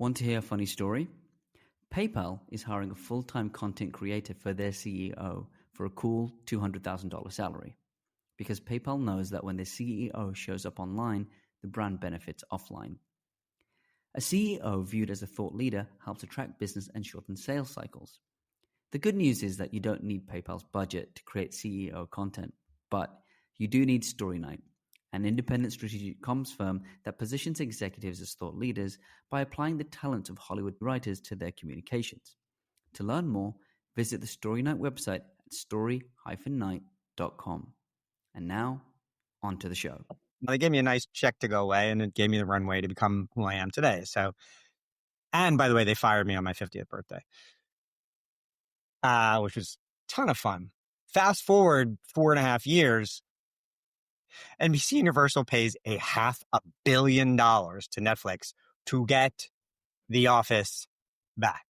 Want to hear a funny story? PayPal is hiring a full-time content creator for their CEO for a cool $200,000 salary. Because PayPal knows that when the CEO shows up online, the brand benefits offline. A CEO viewed as a thought leader helps attract business and shorten sales cycles. The good news is that you don't need PayPal's budget to create CEO content, but you do need Story Night, an independent strategic comms firm that positions executives as thought leaders by applying the talent of Hollywood writers to their communications. To learn more, visit the Story Night website at story-night.com. And now, on to the show. They gave me a nice check to go away, and it gave me the runway to become who I am today. So, and by the way, they fired me on my 50th birthday, which was a ton of fun. Fast forward 4.5 years, NBC Universal pays $500 million to Netflix to get The Office back.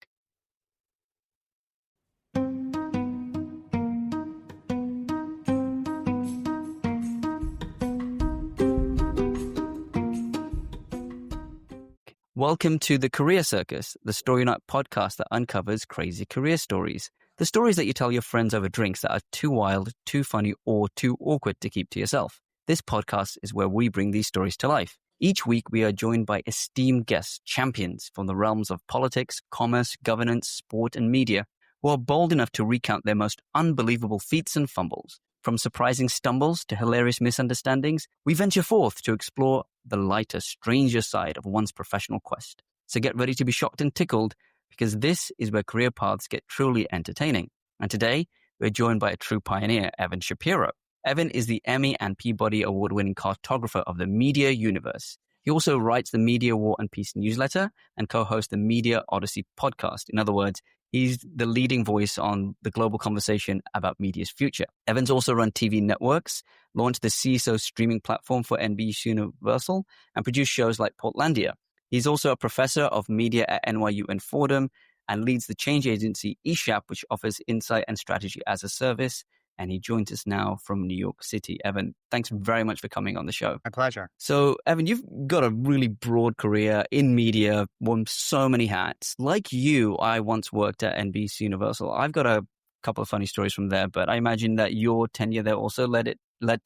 Welcome to the Career Circus, the Story Night podcast that uncovers crazy career stories. The stories that you tell your friends over drinks that are too wild, too funny, or too awkward to keep to yourself. This podcast is where we bring these stories to life. Each week, we are joined by esteemed guests, champions from the realms of politics, commerce, governance, sport, and media, who are bold enough to recount their most unbelievable feats and fumbles. From surprising stumbles to hilarious misunderstandings, we venture forth to explore the lighter, stranger side of one's professional quest. So get ready to be shocked and tickled, because this is where career paths get truly entertaining. And today, we're joined by a true pioneer, Evan Shapiro. Evan is the Emmy and Peabody Award-winning cartographer of the media universe. He also writes the Media War and Peace newsletter and co-hosts the Media Odyssey podcast. In other words, he's the leading voice on the global conversation about media's future. Evan's also run TV networks, launched the CISO streaming platform for NBC Universal, and produced shows like Portlandia. He's also a professor of media at NYU and Fordham and leads the change agency eShap, which offers insight and strategy as a service. And he joins us now from New York City. Evan, thanks very much for coming on the show. My pleasure. So, Evan, you've got a really broad career in media, worn so many hats. Like you, I once worked at NBC Universal. I've got a couple of funny stories from there, but I imagine that your tenure there also led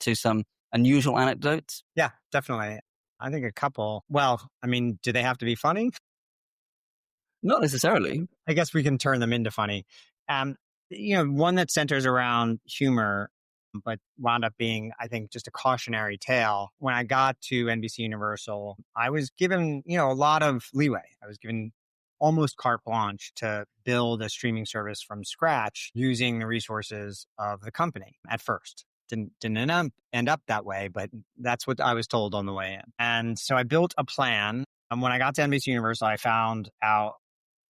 to some unusual anecdotes. Yeah, definitely. I think a couple. Well, I mean, do they have to be funny? Not necessarily. I guess we can turn them into funny. One that centers around humor, but wound up being, I think, just a cautionary tale. When I got to NBC Universal, I was given, a lot of leeway. I was given almost carte blanche to build a streaming service from scratch using the resources of the company at first. Didn't end up that way, but that's what I was told on the way in. And so I built a plan. And when I got to NBC Universal, I found out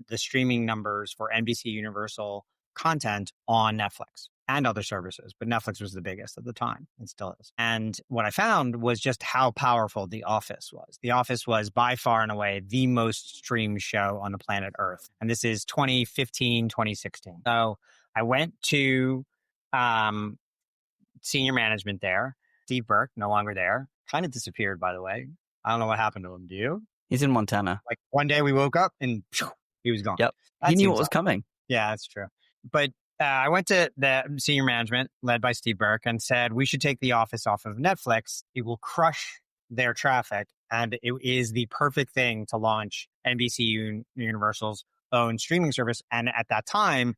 the streaming numbers for NBC Universal content on Netflix and other services, but Netflix was the biggest at the time and still is. And what I found was just how powerful The Office was. The Office was by far and away the most streamed show on the planet Earth. And this is 2015, 2016. So I went to senior management there. Steve Burke, no longer there. Kind of disappeared, by the way. I don't know what happened to him. Do you? He's in Montana. Like one day we woke up and he was gone. Yep. He knew what was coming. Yeah, that's true. But I went to the senior management led by Steve Burke and said, we should take The Office off of Netflix. It will crush their traffic. And it is the perfect thing to launch NBC Universal's own streaming service. And at that time,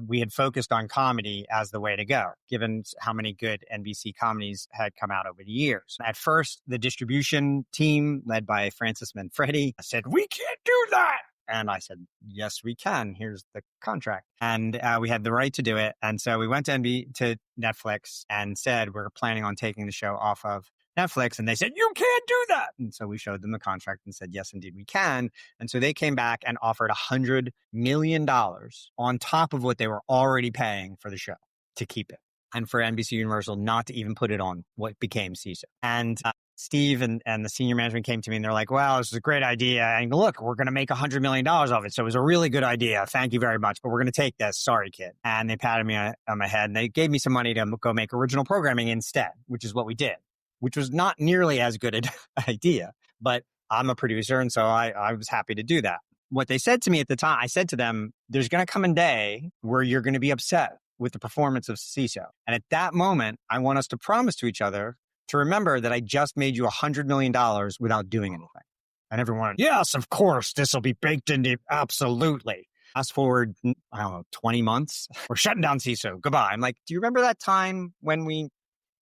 we had focused on comedy as the way to go, given how many good NBC comedies had come out over the years. At first, the distribution team led by Francis Manfredi said, we can't do that. And I said, yes, we can. Here's the contract. And we had the right to do it. And so we went to Netflix and said, we're planning on taking the show off of Netflix. And they said, you can't do that. And so we showed them the contract and said, yes, indeed, we can. And so they came back and offered $100 million on top of what they were already paying for the show to keep it. And for NBC Universal not to even put it on what became CISO. And Steve and the senior management came to me and they're like, well, this is a great idea. And look, we're going to make $100 million of it. So it was a really good idea. Thank you very much. But we're going to take this. Sorry, kid. And they patted me on my head and they gave me some money to go make original programming instead, which is what we did, which was not nearly as good an idea. But I'm a producer. And so I was happy to do that. What they said to me at the time, I said to them, there's going to come a day where you're going to be upset with the performance of CISO. And at that moment, I want us to promise to each other to remember that I just made you $100 million without doing anything. And everyone, yes, of course, this will be baked into, absolutely. Fast forward, I don't know, 20 months, we're shutting down CISO. Goodbye. I'm like, do you remember that time when we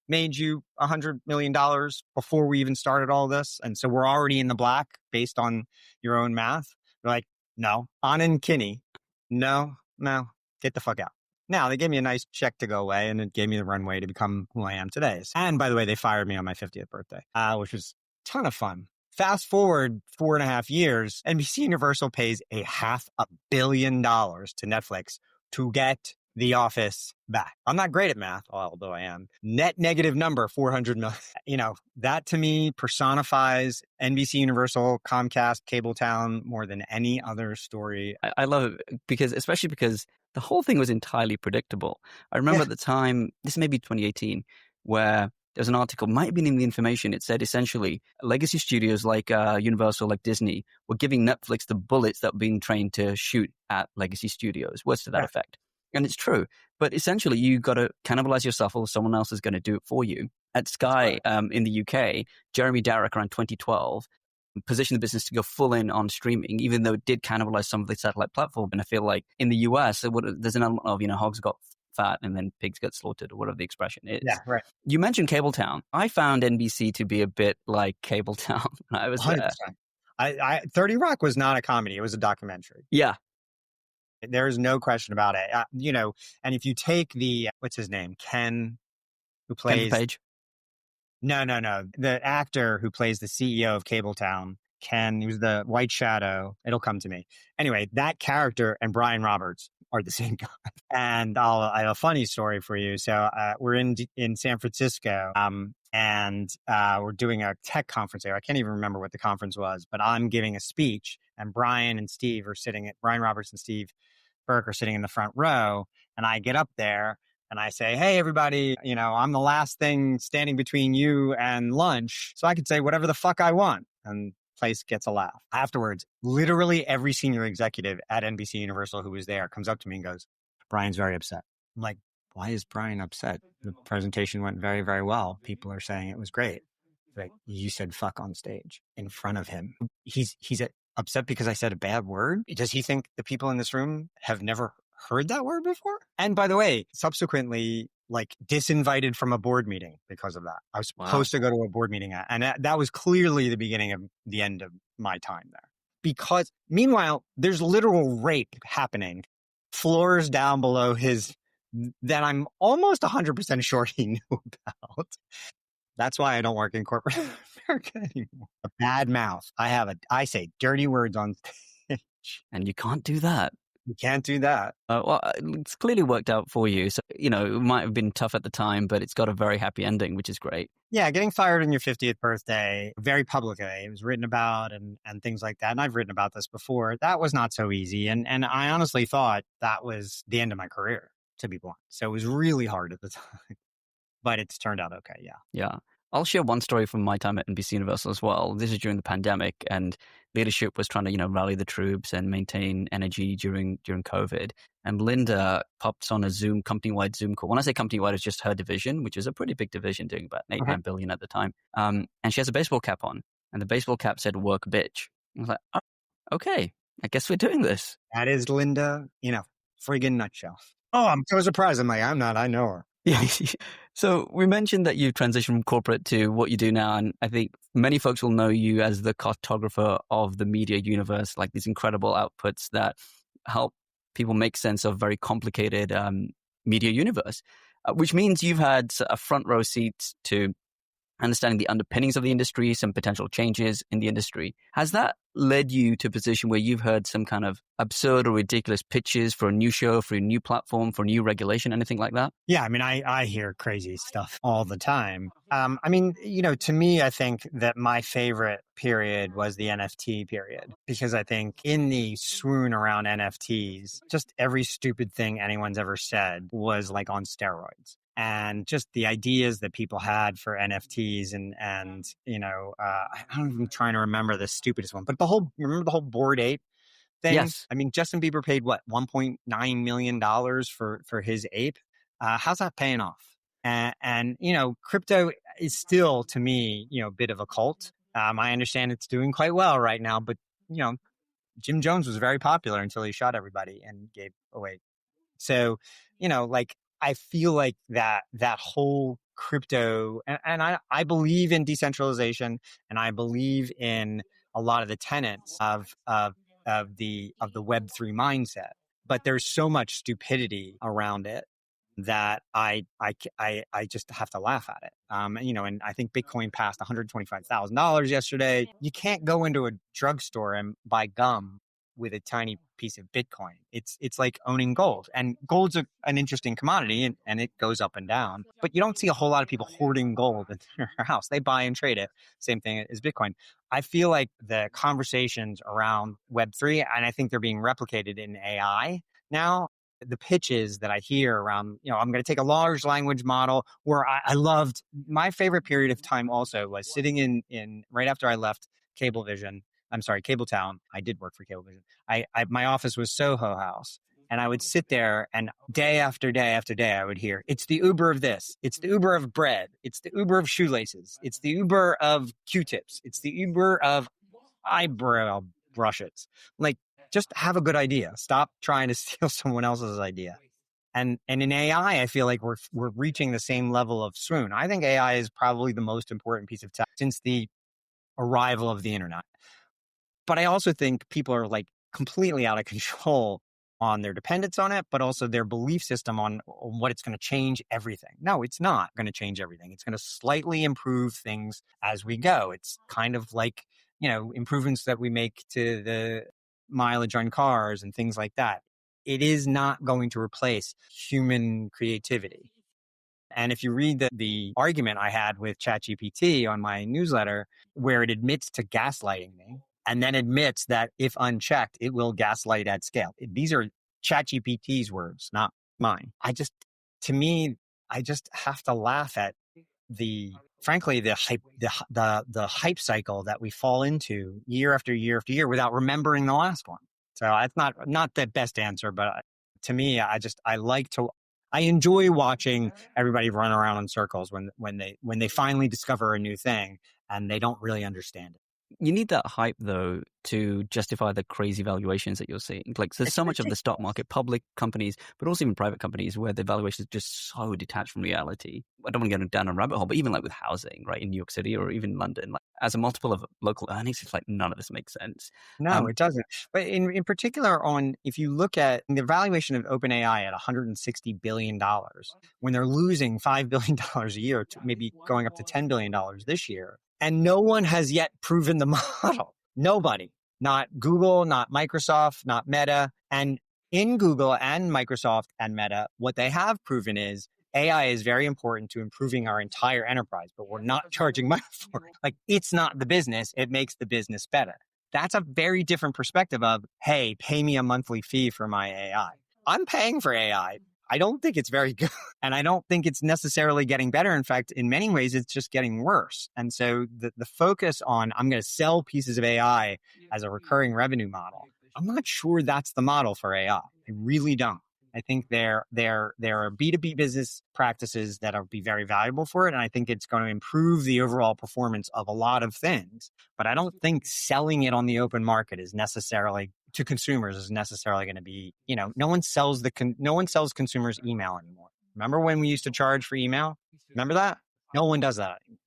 made you $100 million before we even started all this? And so we're already in the black based on your own math. They're like, no. Anna and Kinney, no, get the fuck out. Now, they gave me a nice check to go away, and it gave me the runway to become who I am today. And by the way, they fired me on my 50th birthday, which was a ton of fun. Fast forward 4.5 years, NBC Universal pays $500 million to Netflix to get The Office back. I'm not great at math, although I am. Net negative number, 400 million. You know, that to me personifies NBC Universal, Comcast, Cabletown more than any other story. I love it especially because the whole thing was entirely predictable. I remember at the time, this may be 2018, where there was an article, might have been in The Information. It said essentially legacy studios like Universal, like Disney, were giving Netflix the bullets that were being trained to shoot at legacy studios. Words to that effect. And it's true. But essentially, you got to cannibalize yourself or someone else is going to do it for you. At Sky in the UK, Jeremy Darroch around 2012 positioned the business to go full in on streaming, even though it did cannibalize some of the satellite platform. And I feel like in the US, there's an element of, hogs got fat and then pigs get slaughtered, or whatever the expression is. Yeah, right. You mentioned Cabletown. I found NBC to be a bit like Cabletown when I was 100%. there. 30 Rock was not a comedy. It was a documentary. Yeah. There's no question about it. And if you take what's his name? Ken, who plays... Ken Page? No. The actor who plays the CEO of Cabletown, Ken, he was the White Shadow. It'll come to me. Anyway, that character and Brian Roberts are the same guy. And I have a funny story for you. So we're in San Francisco, and we're doing a tech conference there. I can't even remember what the conference was, but I'm giving a speech, and Brian Roberts and Steve Burke are sitting in the front row, and I get up there and I say, hey, everybody, I'm the last thing standing between you and lunch, so I can say whatever the fuck I want. And place gets a laugh. Afterwards, literally every senior executive at NBC Universal who was there comes up to me and goes, Brian's very upset. I'm like, why is Brian upset? The presentation went very, very well. People are saying it was great. Like, you said fuck on stage in front of him. He's upset because I said a bad word? Does he think the people in this room have never heard that word before? And by the way, subsequently, disinvited from a board meeting because of that. I was supposed to go to a board meeting, and that was clearly the beginning of the end of my time there. Because meanwhile, there's literal rape happening floors down below that I'm almost 100% sure he knew about. That's why I don't work in corporate America anymore. A bad mouth. I say dirty words on stage. And you can't do that. You can't do that. Well, it's clearly worked out for you. So, it might have been tough at the time, but it's got a very happy ending, which is great. Yeah, getting fired on your 50th birthday, very publicly. It was written about and things like that. And I've written about this before. That was not so easy. And I honestly thought that was the end of my career, to be blunt. So it was really hard at the time. But it's turned out okay, yeah. Yeah. I'll share one story from my time at NBC Universal as well. This is during the pandemic, and leadership was trying to, rally the troops and maintain energy during COVID. And Linda popped on a company-wide Zoom call. When I say company-wide, it's just her division, which is a pretty big division, doing about 8-9 billion at the time. And she has a baseball cap on, and the baseball cap said "work, bitch." I was like, oh, okay, I guess we're doing this. That is Linda, friggin' nutshell. Oh, I'm so surprised. I'm like, I'm not. I know her. Yeah. So we mentioned that you transitioned from corporate to what you do now. And I think many folks will know you as the cartographer of the media universe, like these incredible outputs that help people make sense of very complicated media universe, which means you've had a front row seat to understanding the underpinnings of the industry, some potential changes in the industry. Has that led you to a position where you've heard some kind of absurd or ridiculous pitches for a new show, for a new platform, for new regulation, anything like that? Yeah, I mean, I hear crazy stuff all the time. To me, I think that my favorite period was the NFT period, because I think in the swoon around NFTs, just every stupid thing anyone's ever said was like on steroids. and just the ideas that people had for NFTs and I'm even trying to remember the stupidest one, but remember the whole Bored Ape thing? Yes. I mean, Justin Bieber paid what, $1.9 million for his ape. How's that paying off? And crypto is still, to me, a bit of a cult. I understand it's doing quite well right now, but Jim Jones was very popular until he shot everybody and gave away. So, I feel like that whole crypto, and I believe in decentralization, and I believe in a lot of the tenets of the Web3 mindset, but there's so much stupidity around it that I just have to laugh at it. And I think Bitcoin passed $125,000 yesterday. You can't go into a drugstore and buy gum with a tiny piece of Bitcoin. It's like owning gold, and gold's an interesting commodity, and it goes up and down, but you don't see a whole lot of people hoarding gold in their house. They buy and trade it. Same thing as Bitcoin. I feel like the conversations around Web3, and I think they're being replicated in AI now. The pitches that I hear around, I'm going to take a large language model, where I loved, my favorite period of time also was sitting in right after I left Cabletown. I did work for Cablevision. My office was Soho House, and I would sit there, and day after day after day, I would hear, it's the Uber of this, it's the Uber of bread, it's the Uber of shoelaces, it's the Uber of Q-tips, it's the Uber of eyebrow brushes. Like, just have a good idea. Stop trying to steal someone else's idea. And in AI, I feel like we're reaching the same level of swoon. I think AI is probably the most important piece of tech since the arrival of the internet. But I also think people are like completely out of control on their dependence on it, but also their belief system on what it's going to change everything. No, it's not going to change everything. It's going to slightly improve things as we go. It's kind of like, improvements that we make to the mileage on cars and things like that. It is not going to replace human creativity. And if you read the argument I had with ChatGPT on my newsletter, where it admits to gaslighting me, and then admits that if unchecked, it will gaslight at scale. These are ChatGPT's words, not mine. I just have to laugh at the hype cycle that we fall into year after year after year without remembering the last one. So it's not the best answer, but to me, I enjoy watching everybody run around in circles when they finally discover a new thing and they don't really understand it. You need that hype, though, to justify the crazy valuations that you're seeing. Like, there's so much of the stock market, public companies, but also even private companies, where the valuation is just so detached from reality. I don't want to get down a rabbit hole, but even like with housing, right, in New York City or even London, like as a multiple of local earnings, it's like none of this makes sense. No, it doesn't. But in particular, if you look at the valuation of OpenAI at $160 billion, when they're losing $5 billion a year, to maybe going up to $10 billion this year, and no one has yet proven the model. Nobody. Not Google, not Microsoft, not Meta. And in Google and Microsoft and Meta, what they have proven is AI is very important to improving our entire enterprise, but we're not charging money for it. Like, it's not the business. It makes the business better. That's a very different perspective of, hey, pay me a monthly fee for my AI. I'm paying for AI. I don't think it's very good, and I don't think it's necessarily getting better. In fact, in many ways, it's just getting worse. And so the focus on, I'm going to sell pieces of AI as a recurring revenue model, I'm not sure that's the model for AI. I really don't. I think there are B2B business practices that will be very valuable for it. And I think it's going to improve the overall performance of a lot of things. But I don't think selling it on the open market is necessarily to consumers is necessarily going to be, no one sells consumers email anymore. Remember when we used to charge for email? Remember that? No one does that anymore,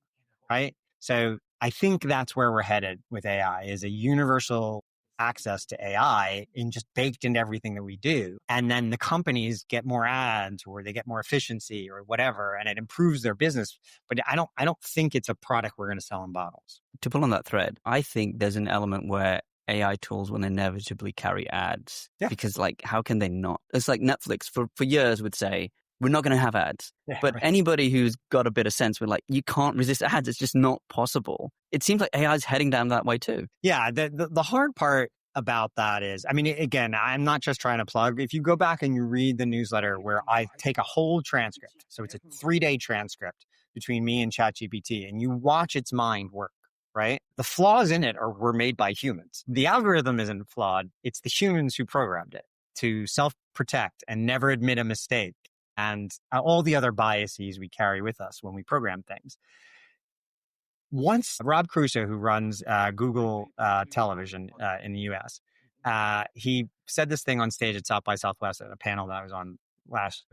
right? So I think that's where we're headed with AI, is a universal access to AI and just baked into everything that we do. And then the companies get more ads, or they get more efficiency or whatever, and it improves their business. But I don't think it's a product we're going to sell in bottles. To pull on that thread, I think there's an element where AI tools will inevitably carry ads. Yeah. Because like, how can they not? It's like Netflix for years would say, we're not going to have ads. Yeah, but right. Anybody who's got a bit of sense would like, you can't resist ads. It's just not possible. It seems like AI is heading down that way too. Yeah. The hard part, about that is, I mean, again, I'm not just trying to plug. If you go back and you read the newsletter where I take a whole transcript, so it's a 3-day transcript between me and ChatGPT, and you watch its mind work, right? The flaws in it were made by humans. The algorithm isn't flawed. It's the humans who programmed it to self-protect and never admit a mistake, and all the other biases we carry with us when we program things. Once Rob Crusoe, who runs Google Television in the US, he said this thing on stage at South by Southwest at a panel that I was on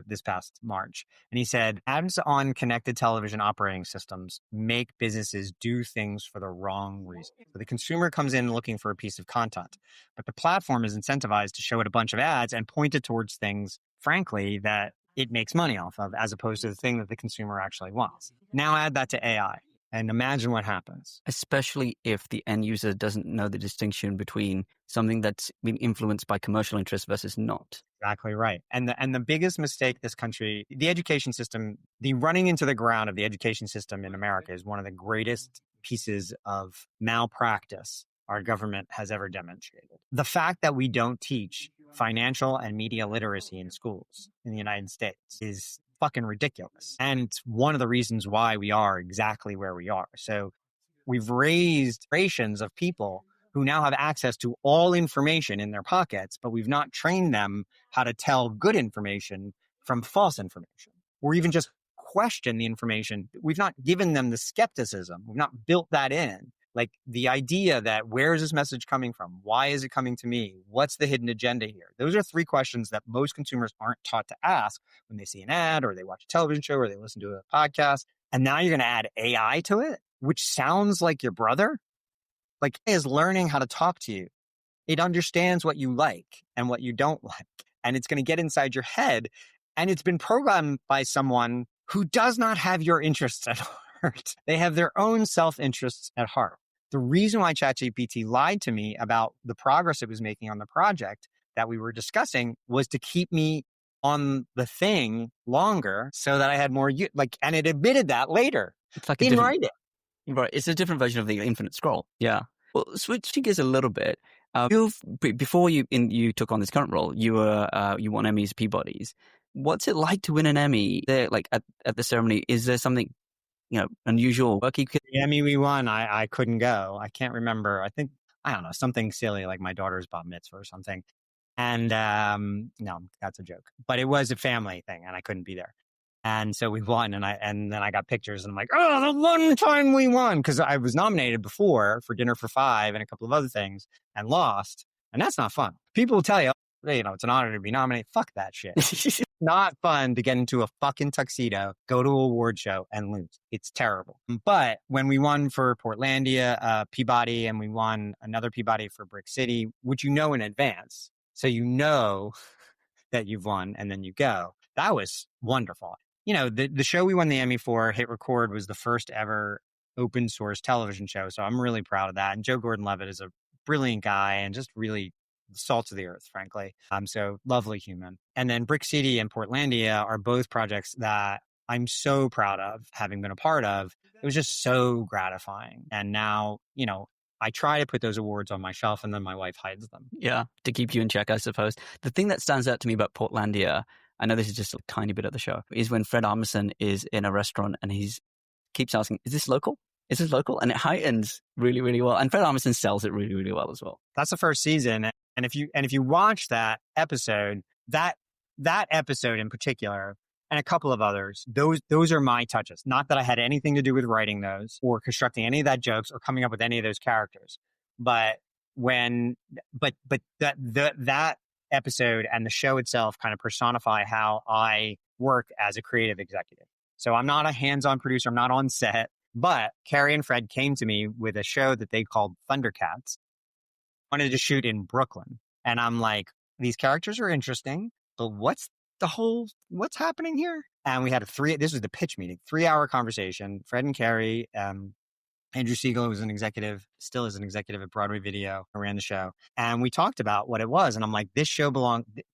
this past March. And he said, ads on connected television operating systems make businesses do things for the wrong reason. So the consumer comes in looking for a piece of content, but the platform is incentivized to show it a bunch of ads and point it towards things, frankly, that it makes money off of, as opposed to the thing that the consumer actually wants. Now add that to AI. And imagine what happens. Especially if the end user doesn't know the distinction between something that's been influenced by commercial interest versus not. Exactly right. And the biggest mistake this country, the education system, the running into the ground of the education system in America is one of the greatest pieces of malpractice our government has ever demonstrated. The fact that we don't teach financial and media literacy in schools in the United States is fucking ridiculous. And it's one of the reasons why we are exactly where we are. So we've raised generations of people who now have access to all information in their pockets, but we've not trained them how to tell good information from false information, or even just question the information. We've not given them the skepticism. We've not built that in. Like the idea that where is this message coming from? Why is it coming to me? What's the hidden agenda here? Those are 3 questions that most consumers aren't taught to ask when they see an ad or they watch a television show or they listen to a podcast. And now you're going to add AI to it, which sounds like your brother. Like AI is learning how to talk to you. It understands what you like and what you don't like. And it's going to get inside your head. And it's been programmed by someone who does not have your interests at heart. They have their own self-interests at heart. The reason why ChatGPT lied to me about the progress it was making on the project that we were discussing was to keep me on the thing longer so that I had more, and it admitted that later. It's like in writing. Right. It's a different version of the infinite scroll. Yeah. Well, switching gears a little bit. Before you took on this current role, you won Emmys, Peabodys. What's it like to win an Emmy? There, like at the ceremony, is there something unusual? The Emmy we won, I couldn't go. I can't remember. I don't know, something silly like my daughter's bat mitzvah or something. And no, that's a joke. But it was a family thing, and I couldn't be there. And so we won, and then I got pictures, and I'm like, oh, the one time we won, because I was nominated before for Dinner for Five and a couple of other things, and lost, and that's not fun. People will tell you, it's an honor to be nominated. Fuck that shit. It's not fun to get into a fucking tuxedo, go to an award show, and lose. It's terrible. But when we won for Portlandia Peabody, and we won another Peabody for Brick City, which in advance, so that you've won, and then you go. That was wonderful. The show we won the Emmy for, Hit Record, was the first ever open source television show. So I'm really proud of that. And Joe Gordon-Levitt is a brilliant guy and just really salt of the earth, frankly. So lovely human. And then Brick City and Portlandia are both projects that I'm so proud of having been a part of. It was just so gratifying. And now, I try to put those awards on my shelf, and then my wife hides them. Yeah, to keep you in check, I suppose. The thing that stands out to me about Portlandia, I know this is just a tiny bit of the show, is when Fred Armisen is in a restaurant and he keeps asking, is this local? Is this local? And it heightens really, really well. And Fred Armisen sells it really, really well as well. That's the first season. And if you watch that episode, that episode in particular, and a couple of others, those are my touches. Not that I had anything to do with writing those or constructing any of that jokes or coming up with any of those characters. But that episode and the show itself kind of personify how I work as a creative executive. So I'm not a hands-on producer. I'm not on set. But Carrie and Fred came to me with a show that they called Thundercats. Wanted to shoot in Brooklyn. And I'm like, these characters are interesting, but what's happening here? And we had this was the pitch meeting, 3-hour conversation. Fred and Carrie, Andrew Siegel was still is an executive at Broadway Video, who ran the show. And we talked about what it was. And I'm like, this show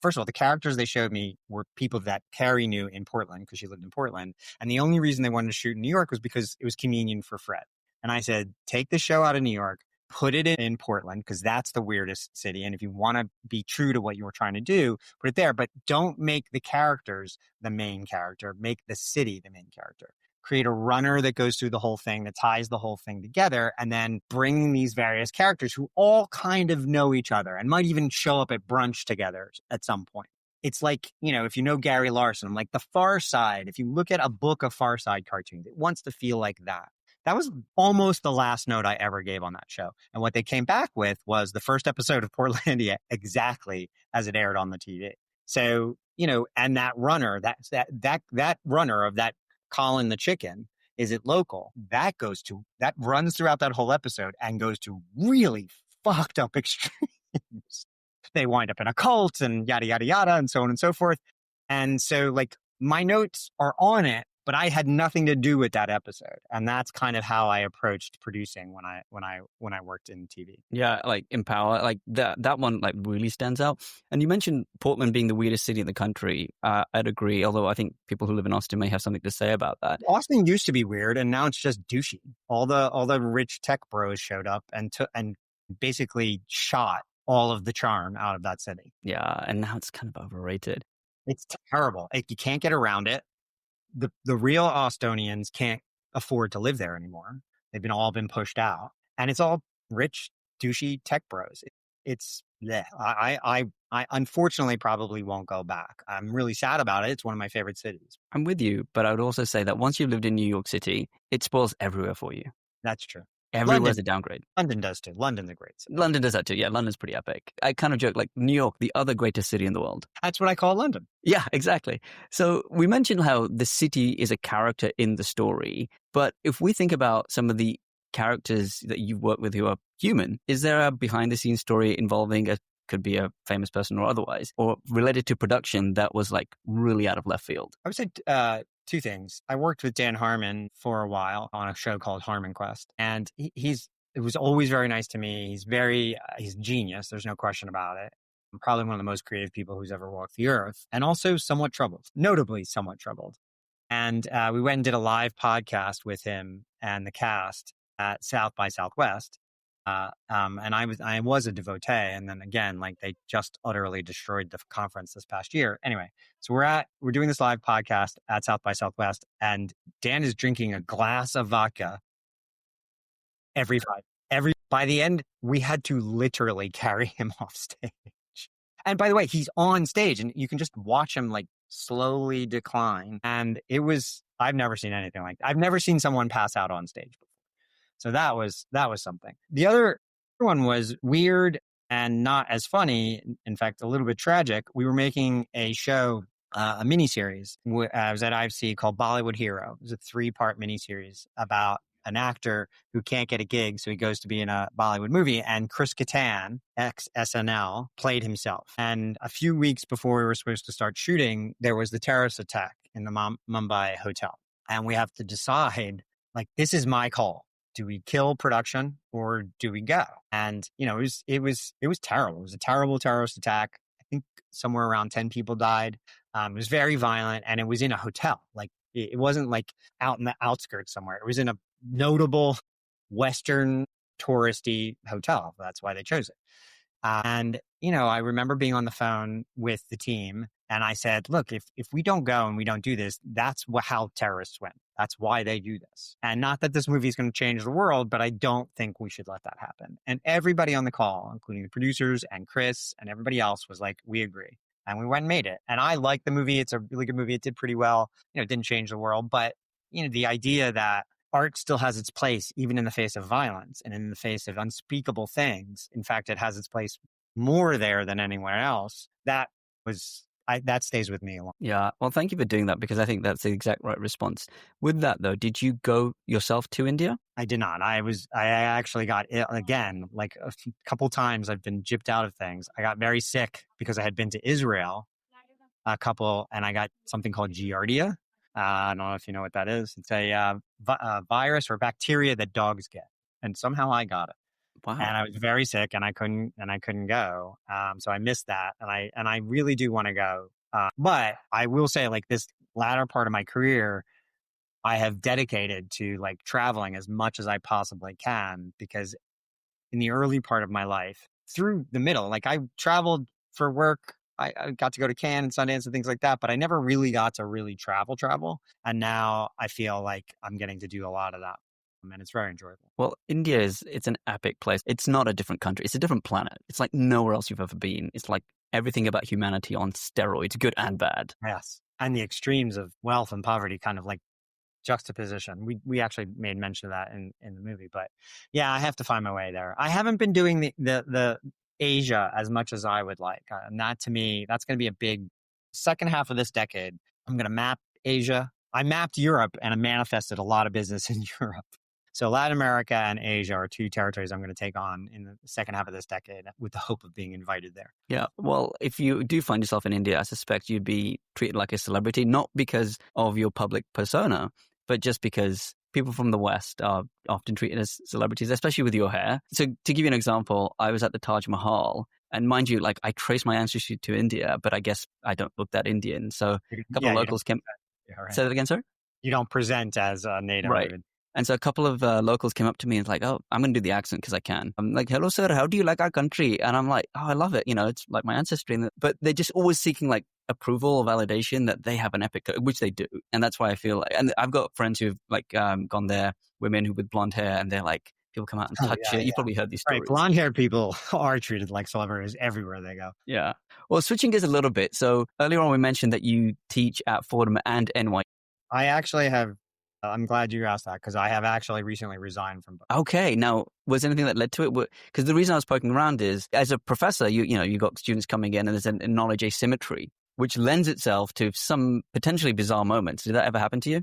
first of all, the characters they showed me were people that Carrie knew in Portland because she lived in Portland. And the only reason they wanted to shoot in New York was because it was convenient for Fred. And I said, take the show out of New York, put it in Portland because that's the weirdest city. And if you want to be true to what you were trying to do, put it there. But don't make the characters the main character. Make the city the main character. Create a runner that goes through the whole thing, that ties the whole thing together, and then bring these various characters who all kind of know each other and might even show up at brunch together at some point. It's like, if you know Gary Larson, like The Far Side, if you look at a book of Far Side cartoons, it wants to feel like that. That was almost the last note I ever gave on that show. And what they came back with was the first episode of Portlandia exactly as it aired on the TV. So, and that runner, that runner of that Colin the chicken, is it local? That runs throughout that whole episode and goes to really fucked up extremes. They wind up in a cult and yada, yada, yada, and so on and so forth. And so my notes are on it, but I had nothing to do with that episode. And that's kind of how I approached producing when I worked in TV. Yeah, like Empower, like that one really stands out. And you mentioned Portland being the weirdest city in the country. I'd agree, although I think people who live in Austin may have something to say about that. Austin used to be weird, and now it's just douchey. All the rich tech bros showed up and basically shot all of the charm out of that city. Yeah, and now it's kind of overrated. It's terrible. You can't get around it. The real Austonians can't afford to live there anymore. They've all been pushed out, and it's all rich, douchey tech bros. It's yeah. I unfortunately probably won't go back. I'm really sad about it. It's one of my favorite cities. I'm with you, but I would also say that once you've lived in New York City, it spoils everywhere for you. That's true. Everywhere's a downgrade. London does too. London's a great city. London does that too. Yeah, London's pretty epic. I kind of joke like New York, the other greatest city in the world. That's what I call London. Yeah, exactly. So we mentioned how the city is a character in the story. But if we think about some of the characters that you've worked with who are human, is there a behind the scenes story involving could be a famous person or otherwise, or related to production that was really out of left field? I would say two things. I worked with Dan Harmon for a while on a show called Harmon Quest, and it was always very nice to me. He's genius. There's no question about it. Probably one of the most creative people who's ever walked the earth, and also somewhat troubled, notably somewhat troubled. And we went and did a live podcast with him and the cast at South by Southwest. And I was a devotee, and then again, they just utterly destroyed the conference this past year. Anyway, so we're doing this live podcast at South by Southwest, and Dan is drinking a glass of vodka by the end, we had to literally carry him off stage. And by the way, he's on stage, and you can just watch him slowly decline. And I've never seen anything like that. I've never seen someone pass out on stage before. So that was something. The other one was weird and not as funny. In fact, a little bit tragic. We were making a show, a miniseries. I was at IFC called Bollywood Hero. It was a 3-part miniseries about an actor who can't get a gig, so he goes to be in a Bollywood movie. And Chris Kattan, ex-SNL, played himself. And a few weeks before we were supposed to start shooting, there was the terrorist attack in the Mumbai hotel. And we have to decide, this is my call. Do we kill production or do we go? And, it was terrible. It was a terrible terrorist attack. I think somewhere around 10 people died. It was very violent, and it was in a hotel. It wasn't out in the outskirts somewhere. It was in a notable Western touristy hotel. That's why they chose it. And, I remember being on the phone with the team, and I said, look, if we don't go and we don't do this, that's how terrorists win. That's why they do this. And not that this movie is going to change the world, but I don't think we should let that happen. And everybody on the call, including the producers and Chris and everybody else, was like, we agree. And we went and made it. And I like the movie. It's a really good movie. It did pretty well. It didn't change the world. But, the idea that art still has its place, even in the face of violence and in the face of unspeakable things. In fact, it has its place more there than anywhere else. That stays with me a lot. Yeah. Well, thank you for doing that, because I think that's the exact right response. With that, though, did you go yourself to India? I did not. I actually got ill again, a couple times I've been gypped out of things. I got very sick because I had been to Israel and I got something called Giardia. I don't know if you know what that is. It's a virus or bacteria that dogs get. And somehow I got it. Wow. And I was very sick, and I couldn't go. So I missed that. And I really do want to go. But I will say, this latter part of my career, I have dedicated to traveling as much as I possibly can, because in the early part of my life through the middle. Like I traveled for work. I got to go to Cannes and Sundance and things like that, but I never really got to really travel. And now I feel like I'm getting to do a lot of that. And it's very enjoyable. Well, it's an epic place. It's not a different country. It's a different planet. It's like nowhere else you've ever been. It's like everything about humanity on steroids, good and bad. Yes. And the extremes of wealth and poverty kind of like juxtaposition. We actually made mention of that in the movie, but yeah, I have to find my way there. I haven't been doing the Asia as much as I would like. And that to me, that's going to be a big second half of this decade. I'm going to map Asia. I mapped Europe and I manifested a lot of business in Europe. So Latin America and Asia are two territories I'm going to take on in the second half of this decade with the hope of being invited there. Yeah. Well, if you do find yourself in India, I suspect you'd be treated like a celebrity, not because of your public persona, but just because people from the West are often treated as celebrities, especially with your hair. So to give you an example, I was at the Taj Mahal, and mind you, like I traced my ancestry to India, but I guess I don't look that Indian. So a couple of locals came. Yeah, right. Say that again, sir? You don't present as a native. Right. And so a couple of locals came up to me and like, oh, I'm going to do the accent because I can. I'm like, hello, sir, how do you like our country? And I'm like, oh, I love it. You know, it's like my ancestry. But they're just always seeking like approval or validation that they have an epic, which they do. And that's why I feel like, and I've got friends who've like gone there, women who with blonde hair, and they're like, people come out and touch it. You probably heard these stories. Right. Blonde haired people are treated like celebrities everywhere they go. Yeah. Well, switching gears a little bit. So earlier on, we mentioned that you teach at Fordham and NYU. I actually have. I'm glad you asked that because I have actually recently resigned from both. Okay. Now, was anything that led to it? Because the reason I was poking around is as a professor, you got students coming in and there's a knowledge asymmetry, which lends itself to some potentially bizarre moments. Did that ever happen to you?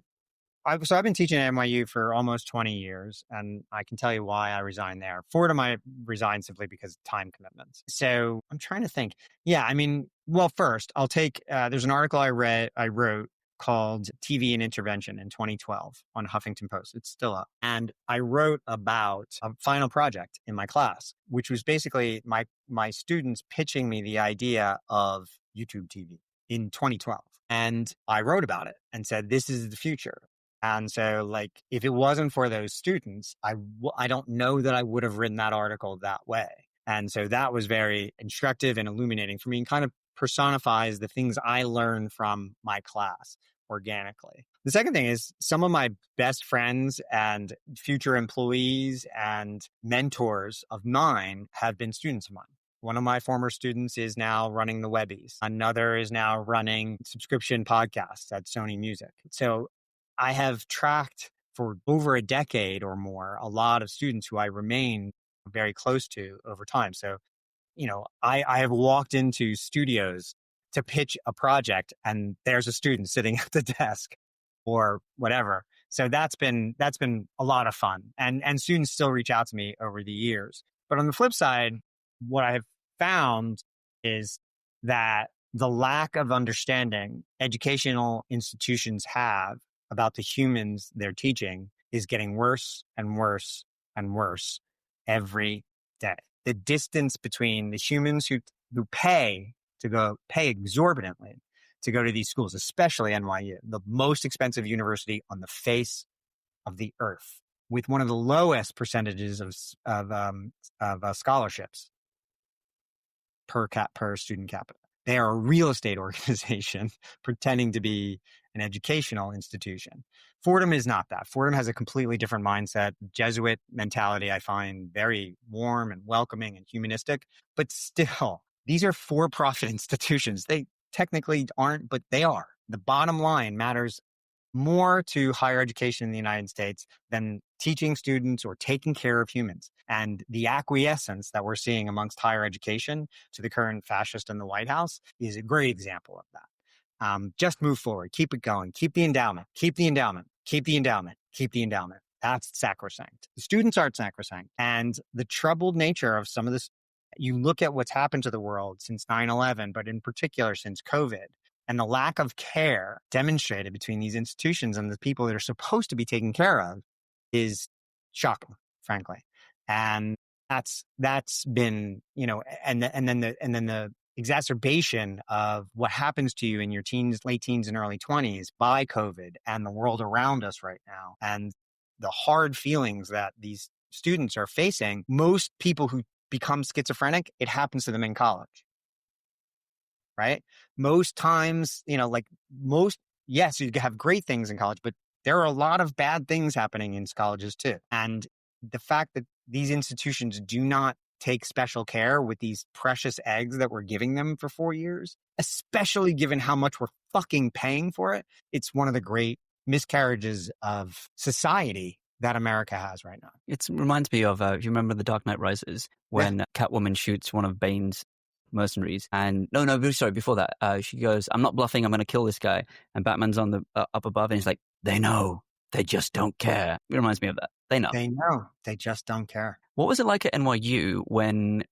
So I've been teaching at NYU for almost 20 years, and I can tell you why I resigned there. Fordham, I resigned simply because of time commitments. So I'm trying to think. Yeah, I mean, well, first, I'll take, there's an article I wrote called TV and Intervention in 2012 on Huffington Post. It's still up. And I wrote about a final project in my class, which was basically my students pitching me the idea of YouTube TV in 2012. And I wrote about it and said, this is the future. And so like, if it wasn't for those students, I don't know that I would have written that article that way. And so that was very instructive and illuminating for me and kind of personifies the things I learned from my class organically. The second thing is some of my best friends and future employees and mentors of mine have been students of mine. One of my former students is now running the Webbies. Another is now running subscription podcasts at Sony Music. So I have tracked for over a decade or more a lot of students who I remain very close to over time. So I have walked into studios to pitch a project and there's a student sitting at the desk or whatever. So that's been a lot of fun. And students still reach out to me over the years. But on the flip side, what I have found is that the lack of understanding educational institutions have about the humans they're teaching is getting worse and worse and worse every day. The distance between the humans who pay exorbitantly to go to these schools, especially NYU, the most expensive university on the face of the earth, with one of the lowest percentages of scholarships per student capita. They are a real estate organization pretending to be an educational institution. Fordham is not that. Fordham has a completely different mindset. Jesuit mentality, I find very warm and welcoming and humanistic, but still, these are for-profit institutions. They technically aren't, but they are. The bottom line matters more to higher education in the United States than teaching students or taking care of humans. And the acquiescence that we're seeing amongst higher education to the current fascist in the White House is a great example of that. Just move forward. Keep it going. Keep the endowment. Keep the endowment. Keep the endowment. Keep the endowment. That's sacrosanct. The students aren't sacrosanct. And the troubled nature of some of this, you look at what's happened to the world since 9/11, but in particular since COVID, and the lack of care demonstrated between these institutions and the people that are supposed to be taken care of is shocking, frankly. And that's been, and then the exacerbation of what happens to you in your teens, late teens and early 20s by COVID and the world around us right now. And the hard feelings that these students are facing, most people who become schizophrenic, it happens to them in college, right? Most times, yes, you have great things in college, but there are a lot of bad things happening in colleges too. And the fact that these institutions do not take special care with these precious eggs that we're giving them for 4 years, especially given how much we're fucking paying for it, it's one of the great miscarriages of society that America has right now. It reminds me of, if you remember The Dark Knight Rises, when Catwoman shoots one of Bane's mercenaries. And sorry, before that, she goes, "I'm not bluffing, I'm going to kill this guy." And Batman's on the up above, and he's like, "They know, they just don't care." It reminds me of that. They know. They know, they just don't care. What was it like at NYU when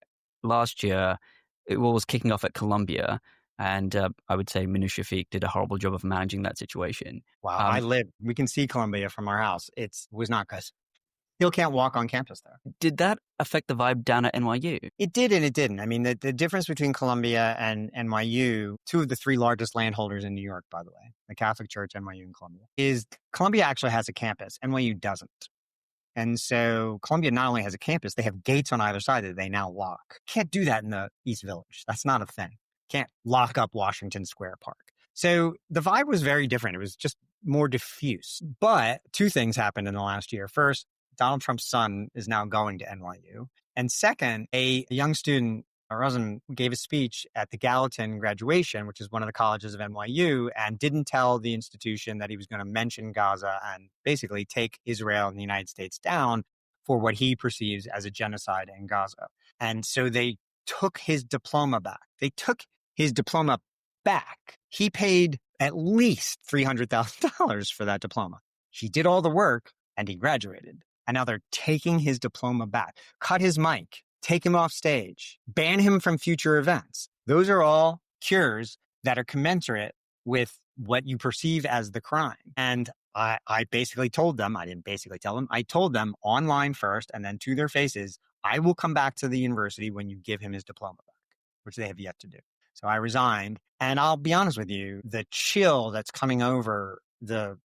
last year it was kicking off at Columbia? And I would say Minu Shafiq did a horrible job of managing that situation. Wow, we can see Columbia from our house. It was not good. Still can't walk on campus there. Did that affect the vibe down at NYU? It did and it didn't. I mean, the difference between Columbia and NYU, two of the three largest landholders in New York, by the way, the Catholic Church, NYU, and Columbia, is Columbia actually has a campus. NYU doesn't. And so Columbia not only has a campus, they have gates on either side that they now lock. Can't do that in the East Village. That's not a thing. Can't lock up Washington Square Park. So the vibe was very different. It was just more diffuse. But two things happened in the last year. First, Donald Trump's son is now going to NYU. And second, a young student, Rosen, gave a speech at the Gallatin graduation, which is one of the colleges of NYU, and didn't tell the institution that he was going to mention Gaza and basically take Israel and the United States down for what he perceives as a genocide in Gaza. And so they took his diploma back. He paid at least $300,000 for that diploma. He did all the work and he graduated. And now they're taking his diploma back, cut his mic, take him off stage, ban him from future events. Those are all cures that are commensurate with what you perceive as the crime. And I basically told them, I didn't basically tell them, I told them online first and then to their faces, I will come back to the university when you give him his diploma back, which they have yet to do. So I resigned. And I'll be honest with you, the chill that's coming over the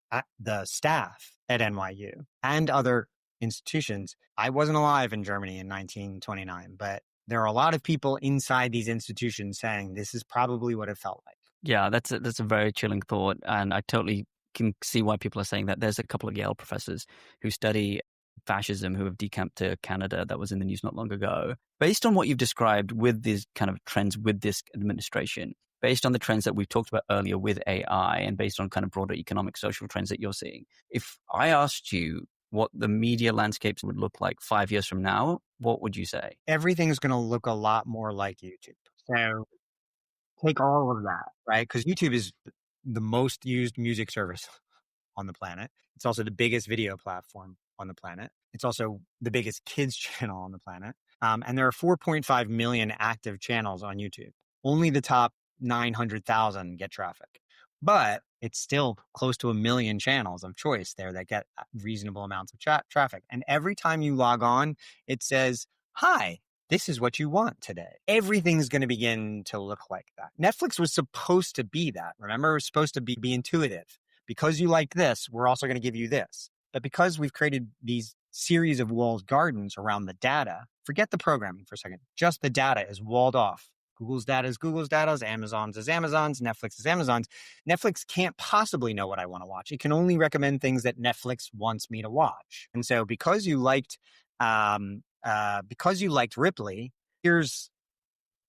staff at NYU and other institutions. I wasn't alive in Germany in 1929, but there are a lot of people inside these institutions saying this is probably what it felt like. Yeah, that's a very chilling thought. And I totally can see why people are saying that. There's a couple of Yale professors who study fascism who have decamped to Canada. That was in the news not long ago. Based on what you've described with these kind of trends with this administration, based on the trends that we've talked about earlier with AI, and based on kind of broader economic, social trends that you're seeing, if I asked you what the media landscapes would look like 5 years from now, what would you say? Everything's going to look a lot more like YouTube. So take all of that, right? Because YouTube is the most used music service on the planet. It's also the biggest video platform on the planet. It's also the biggest kids channel on the planet. And there are 4.5 million active channels on YouTube. Only the top 900,000 get traffic. But it's still close to 1 million channels of choice there that get reasonable amounts of traffic. And every time you log on, it says, "Hi, this is what you want today." Everything's going to begin to look like that. Netflix was supposed to be that. Remember, it was supposed to be intuitive. Because you like this, we're also going to give you this. But because we've created these series of walled gardens around the data, forget the programming for a second. Just the data is walled off. Google's data is Google's data, Amazon's is Amazon's, Netflix is Amazon's. Netflix can't possibly know what I want to watch. It can only recommend things that Netflix wants me to watch. And so because you liked Ripley, here's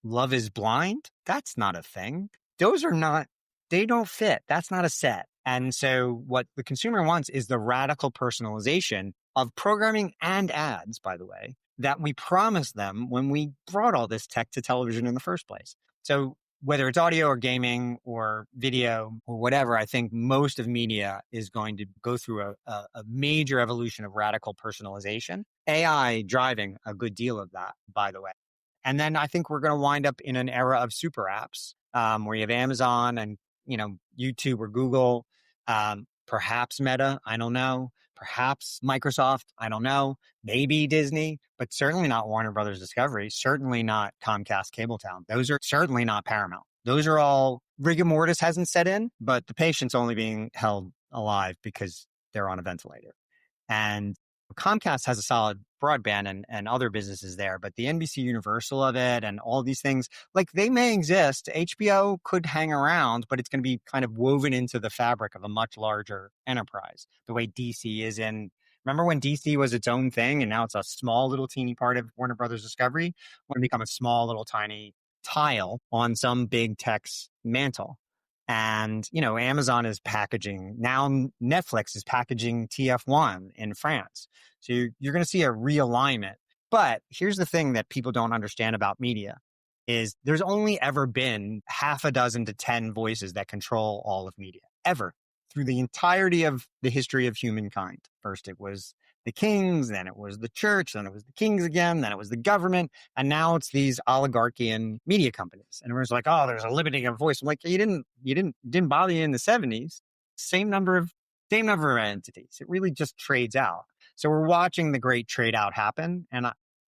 Love is Blind. That's not a thing. They don't fit. That's not a set. And so what the consumer wants is the radical personalization of programming and ads, by the way, that we promised them when we brought all this tech to television in the first place. So whether it's audio or gaming or video or whatever, I think most of media is going to go through a major evolution of radical personalization. AI driving a good deal of that, by the way. And then I think we're going to wind up in an era of super apps where you have Amazon and YouTube or Google, perhaps Meta, I don't know. Perhaps Microsoft, I don't know. Maybe Disney, but certainly not Warner Brothers Discovery. Certainly not Comcast Cabletown. Those are certainly not Paramount. Those are all, rigor mortis hasn't set in, but the patient's only being held alive because they're on a ventilator. And Comcast has a solid broadband and other businesses there, but the NBC Universal of it and all these things, like they may exist. HBO could hang around, but it's going to be kind of woven into the fabric of a much larger enterprise. The way DC is in, remember when DC was its own thing and now it's a small little teeny part of Warner Brothers Discovery? Want to become a small little tiny tile on some big tech's mantle. And, Amazon is packaging. Now Netflix is packaging TF1 in France. So you're going to see a realignment. But here's the thing that people don't understand about media is there's only ever been half a dozen to 10 voices that control all of media, ever, through the entirety of the history of humankind. First, it was the kings, then it was the church, then it was the kings again, then it was the government, and now it's these oligarchian media companies. And everyone's like, "Oh, there's a limiting of voice." I'm like, "You didn't bother you in the 70s. Same number of entities. It really just trades out." So we're watching the great trade out happen, and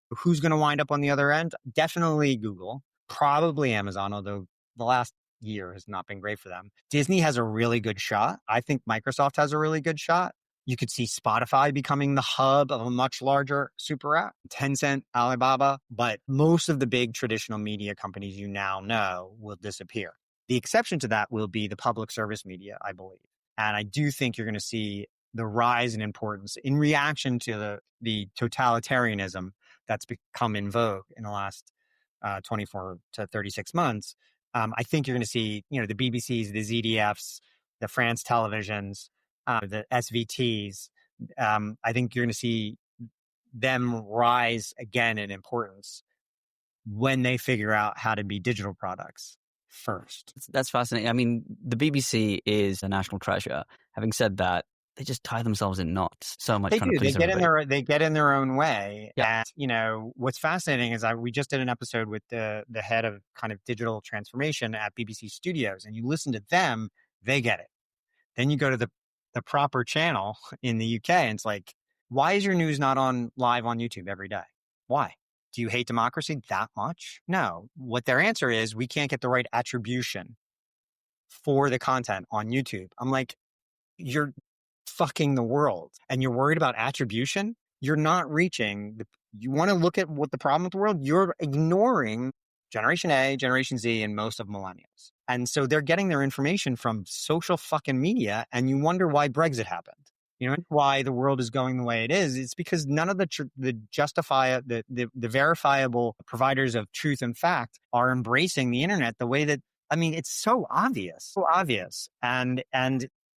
who's going to wind up on the other end? Definitely Google, probably Amazon, although the last year has not been great for them. Disney has a really good shot. I think Microsoft has a really good shot. You could see Spotify becoming the hub of a much larger super app, Tencent, Alibaba, but most of the big traditional media companies you now know will disappear. The exception to that will be the public service media, I believe. And I do think you're going to see the rise in importance in reaction to the totalitarianism that's become in vogue in the last 24 to 36 months. I think you're going to see, the BBCs, the ZDFs, the France televisions, the SVTs. I think you're going to see them rise again in importance when they figure out how to be digital products first. That's fascinating. I mean, the BBC is a national treasure. Having said that, they just tie themselves in knots so much. They trying do. To please They get in their own way. Yeah. And, what's fascinating is we just did an episode with the head of kind of digital transformation at BBC Studios, and you listen to them, they get it. Then you go to the proper channel in the UK, and it's like, why is your news not live on YouTube every day? Why? Do you hate democracy that much? No. What their answer is, we can't get the right attribution for the content on YouTube. I'm like, you're fucking the world and you're worried about attribution. You're not reaching you want to look at what the problem with the world, you're ignoring Generation A, Generation Z, and most of millennials. And so they're getting their information from social fucking media, and you wonder why Brexit happened. Why the world is going the way it is. It's because none of the verifiable providers of truth and fact are embracing the internet the way that, it's so obvious, and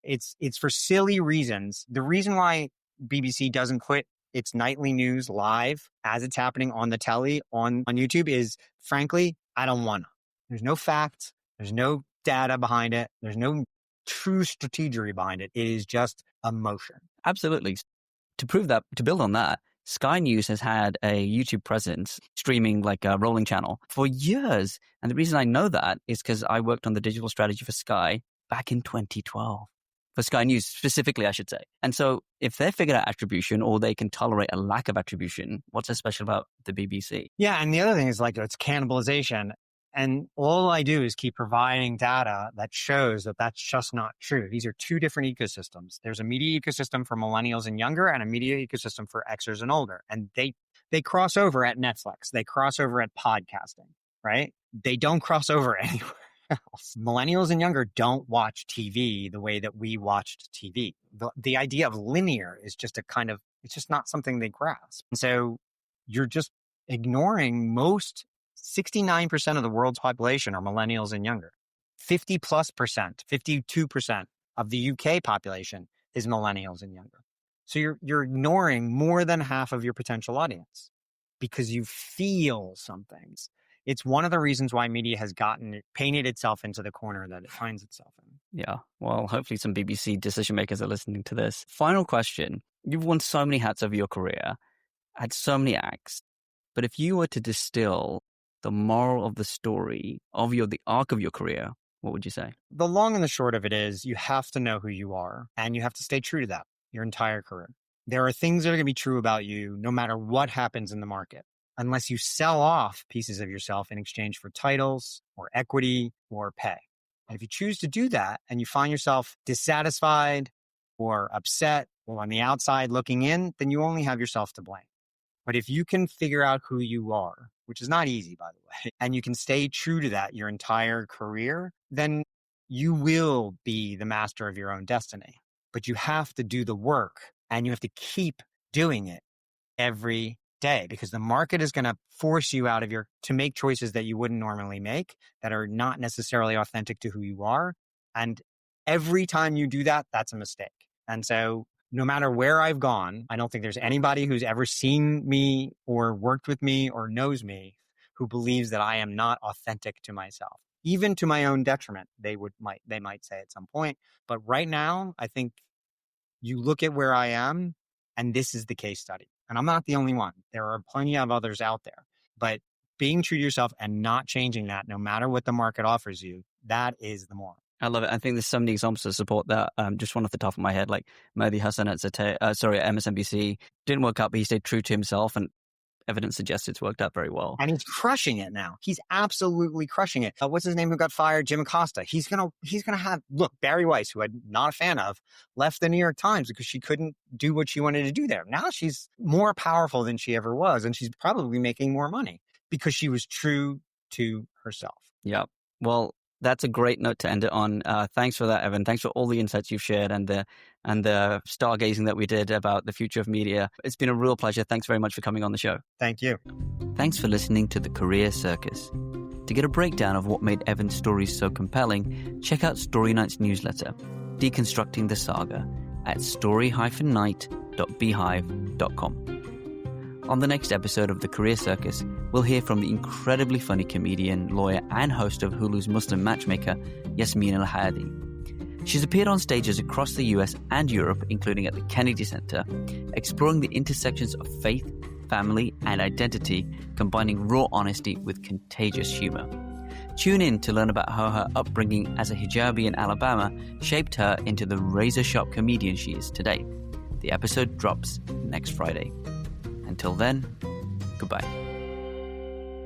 it's for silly reasons. The reason why BBC doesn't quit its nightly news live as it's happening on the telly on YouTube is, frankly, I don't want to. There's no fact. There's no data behind it. There's no true strategy behind it. It is just emotion. Absolutely. To build on that, Sky News has had a YouTube presence streaming like a rolling channel for years. And the reason I know that is because I worked on the digital strategy for Sky back in 2012. For Sky News specifically, I should say. And so if they figured out attribution, or they can tolerate a lack of attribution, what's so special about the BBC? Yeah. And the other thing is it's cannibalization. And all I do is keep providing data that shows that that's just not true. These are two different ecosystems. There's a media ecosystem for millennials and younger, and a media ecosystem for Xers and older. And they cross over at Netflix. They cross over at podcasting, right? They don't cross over anywhere else. Millennials and younger don't watch TV the way that we watched TV. The idea of linear is just it's just not something they grasp. And so you're just ignoring 69% of the world's population are millennials and younger. 52% of the UK population is millennials and younger. So you're ignoring more than half of your potential audience because you feel some things. It's one of the reasons why media has painted itself into the corner that it finds itself in. Yeah. Well, hopefully some BBC decision makers are listening to this. Final question. You've worn so many hats over your career, had so many acts, but if you were to distill the moral of the story of the arc of your career, what would you say? The long and the short of it is you have to know who you are, and you have to stay true to that your entire career. There are things that are going to be true about you no matter what happens in the market, unless you sell off pieces of yourself in exchange for titles or equity or pay. And if you choose to do that and you find yourself dissatisfied or upset Well, on the outside looking in, then you only have yourself to blame. But if you can figure out who you are, which is not easy, by the way, and you can stay true to that your entire career, then you will be the master of your own destiny. But you have to do the work, and you have to keep doing it every day, because the market is going to force you to make choices that you wouldn't normally make, that are not necessarily authentic to who you are. And every time you do that, that's a mistake. And so no matter where I've gone, I don't think there's anybody who's ever seen me or worked with me or knows me who believes that I am not authentic to myself, even to my own detriment. They might say at some point. But right now, I think you look at where I am, and this is the case study. And I'm not the only one. There are plenty of others out there. But being true to yourself and not changing that, no matter what the market offers you, that is the moral. I love it. I think there's so many examples to support that. Just one off the top of my head, like Mehdi Hassan at MSNBC. Didn't work out, but he stayed true to himself, and evidence suggests it's worked out very well. And he's crushing it now. He's absolutely crushing it. What's his name who got fired? Jim Acosta. He's gonna have, look, Barry Weiss, who I'm not a fan of, left the New York Times because she couldn't do what she wanted to do there. Now she's more powerful than she ever was, and she's probably making more money because she was true to herself. Yeah. Well, that's a great note to end it on. Thanks for that, Evan. Thanks for all the insights you've shared and the stargazing that we did about the future of media. It's been a real pleasure. Thanks very much for coming on the show. Thank you. Thanks for listening to The Career Circus. To get a breakdown of what made Evan's stories so compelling, check out Story Night's newsletter, Deconstructing the Saga, at story-night.beehive.com. On the next episode of The Career Circus, we'll hear from the incredibly funny comedian, lawyer, and host of Hulu's Muslim Matchmaker, Yasmin El-Hayadi. She's appeared on stages across the US and Europe, including at the Kennedy Center, exploring the intersections of faith, family, and identity, combining raw honesty with contagious humor. Tune in to learn about how her upbringing as a hijabi in Alabama shaped her into the razor-sharp comedian she is today. The episode drops next Friday. Until then, goodbye.